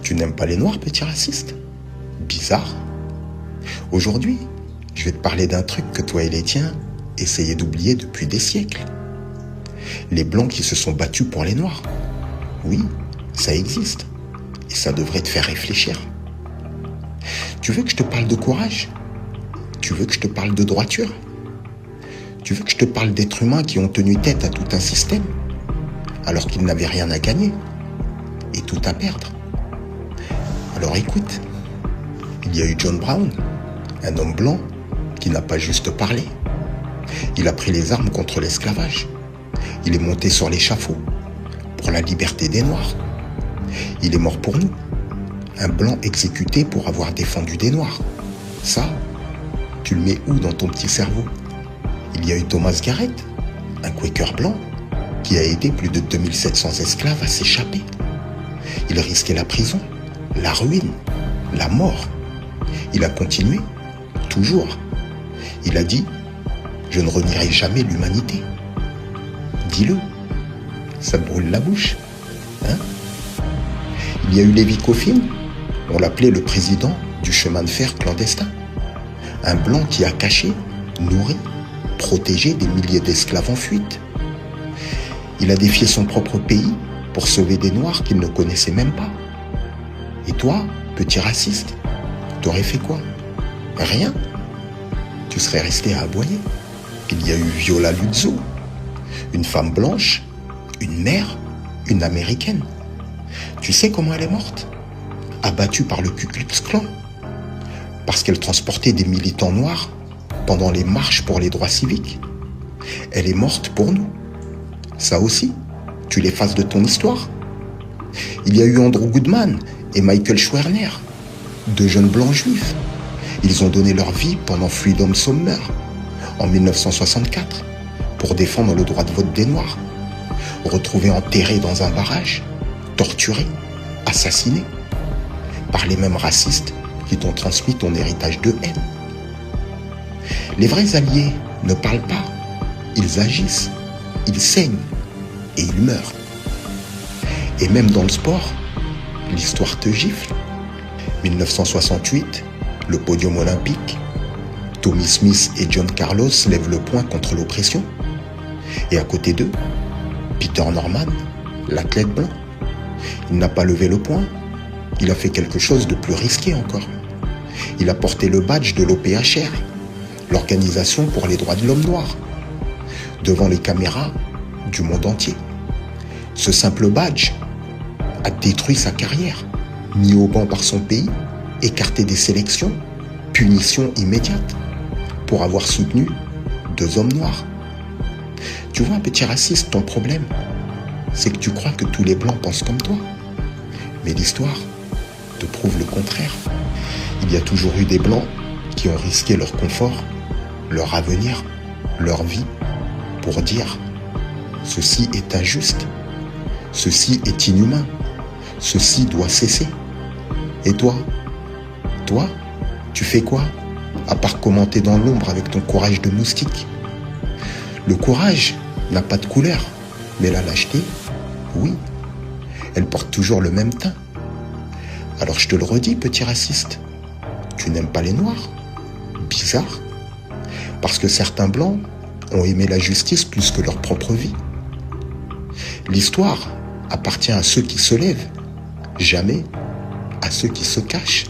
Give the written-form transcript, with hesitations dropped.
Tu n'aimes pas les noirs, petit raciste? Bizarre. Aujourd'hui, je vais te parler d'un truc que toi et les tiens essayaient d'oublier depuis des siècles. Les blancs qui se sont battus pour les noirs. Oui, ça existe. Et ça devrait te faire réfléchir. Tu veux que je te parle de courage? Tu veux que je te parle de droiture? Tu veux que je te parle d'êtres humains qui ont tenu tête à tout un système alors qu'ils n'avaient rien à gagner et tout à perdre? Alors écoute, il y a eu John Brown, un homme blanc qui n'a pas juste parlé. Il a pris les armes contre l'esclavage. Il est monté sur l'échafaud pour la liberté des Noirs. Il est mort pour nous. Un blanc exécuté pour avoir défendu des Noirs. Ça, tu le mets où dans ton petit cerveau? Il y a eu Thomas Garrett, un Quaker blanc, qui a aidé plus de 2700 esclaves à s'échapper. Il risquait la prison, la ruine, la mort. Il a continué, toujours. Il a dit, je ne renierai jamais l'humanité. Dis-le, ça me brûle la bouche. Hein? Il y a eu Levi Coffin, on l'appelait le président du chemin de fer clandestin. Un blanc qui a caché, nourri, protégé des milliers d'esclaves en fuite. Il a défié son propre pays pour sauver des Noirs qu'il ne connaissait même pas. Et toi, petit raciste, t'aurais fait quoi? Rien. Tu serais resté à aboyer. Il y a eu Viola Luzzo, une femme blanche, une mère, une américaine. Tu sais comment elle est morte? Abattue par le Ku Klux Klan. Parce qu'elle transportait des militants noirs pendant les marches pour les droits civiques. Elle est morte pour nous. Ça aussi, tu l'effaces de ton histoire. Il y a eu Andrew Goodman et Michael Schwerner, deux jeunes blancs juifs. Ils ont donné leur vie pendant Freedom Summer en 1964 pour défendre le droit de vote des Noirs. Retrouvés enterrés dans un barrage, torturés, assassinés par les mêmes racistes qui t'ont transmis ton héritage de haine. Les vrais alliés ne parlent pas, ils agissent, ils saignent et ils meurent. Et même dans le sport, l'histoire te gifle. 1968, le podium olympique, Tommy Smith et John Carlos lèvent le poing contre l'oppression. Et à côté d'eux, Peter Norman, l'athlète blanc. Il n'a pas levé le poing, il a fait quelque chose de plus risqué encore. Il a porté le badge de l'OPHR, l'Organisation pour les droits de l'homme noir, devant les caméras du monde entier. Ce simple badge a détruit sa carrière, mis au banc par son pays, écarté des sélections, punition immédiate, pour avoir soutenu deux hommes noirs. Tu vois, petit raciste, ton problème, c'est que tu crois que tous les blancs pensent comme toi. Mais l'histoire te prouve le contraire. Il y a toujours eu des blancs qui ont risqué leur confort, leur avenir, leur vie, pour dire « ceci est injuste, ceci est inhumain, ceci doit cesser ». Et toi, tu fais quoi, à part commenter dans l'ombre avec ton courage de moustique? Le courage n'a pas de couleur, mais la lâcheté, oui, elle porte toujours le même teint. Alors je te le redis, petit raciste, tu n'aimes pas les Noirs? Bizarre. Parce que certains Blancs ont aimé la justice plus que leur propre vie. L'histoire appartient à ceux qui se lèvent, jamais à ceux qui se cachent.